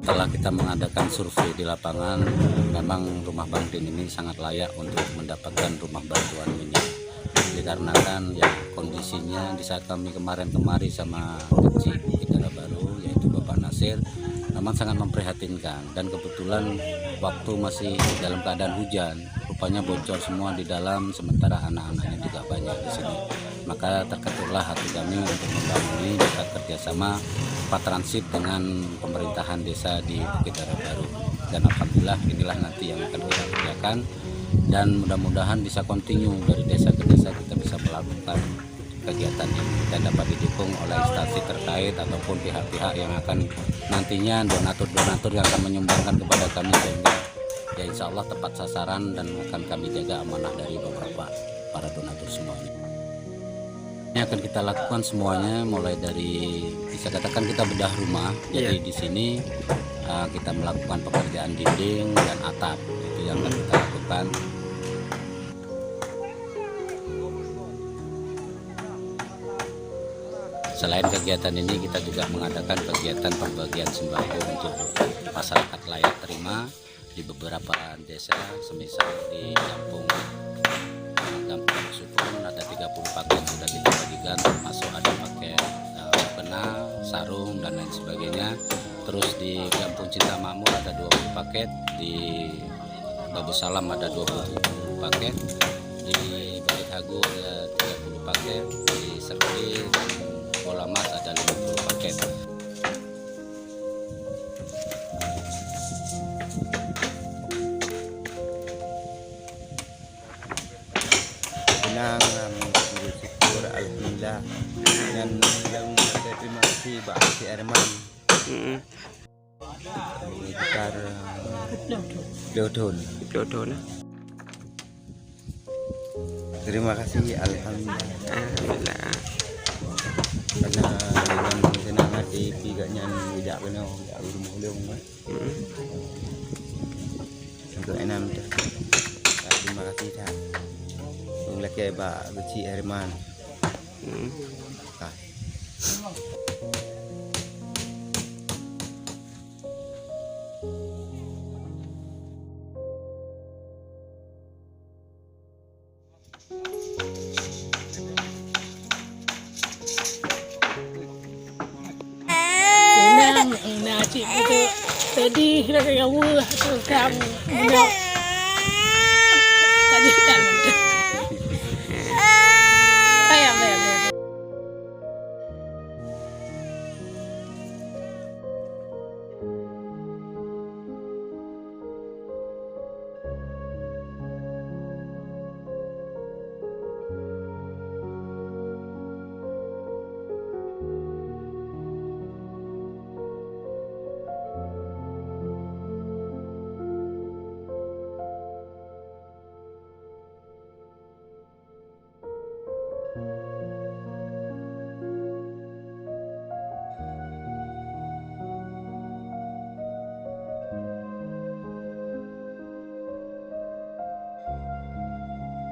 Setelah kita mengadakan survei di lapangan, memang rumah Bang Din ini sangat layak untuk mendapatkan rumah bantuan ini. Dikarenakan ya kondisinya di saat kami kemarin sama kecil Bukit Baru, yaitu Bapak Nasir, memang sangat memprihatinkan. Dan kebetulan waktu masih dalam keadaan hujan, rupanya bocor semua di dalam, sementara anak-anaknya juga banyak di sini. Maka terketurlah hati kami untuk membangun ini dekat kerjasama Pak Transit dengan pemerintahan desa di Bukit Baru. Dan alhamdulillah inilah nanti yang akan kita kerjakan, dan mudah-mudahan bisa continue dari desa ke desa kita bisa melakukan kegiatan ini dan dapat didukung oleh instansi terkait ataupun pihak-pihak yang akan nantinya donatur-donatur yang akan menyumbangkan kepada kami, sehingga ya insya Allah tepat sasaran dan akan kami jaga amanah dari beberapa para donatur semuanya. Ini akan kita lakukan semuanya, mulai dari bisa katakan kita bedah rumah. Jadi di sini kita melakukan pekerjaan dinding dan atap, itu yang akan kita lakukan. Selain kegiatan ini, kita juga mengadakan kegiatan pembagian sembako untuk masyarakat layak terima di beberapa desa, semisal di Kampung Sukun ada 30 paket sudah kita bagikan, termasuk ada paket mukena, sarung dan lain sebagainya. Terus di Kampung Cinta Makmur ada 20 paket, di Babu Salam ada 20 paket, di Bukit Hagu ada 30 paket, di Serpil dan Bola Mas ada 50 paket. Bersyukur alhamdulillah, dan terima kasih Pak Si Arman. Sekitar Dodon. Terima kasih alhamdulillah. Karena dengan senang hati piganya tidak kena rumah leung. Untuk enam terima kasih dah. Laki Pak Beci Herman. Nah, cik itu sedih dengan kamu tu kamu. Tak jadi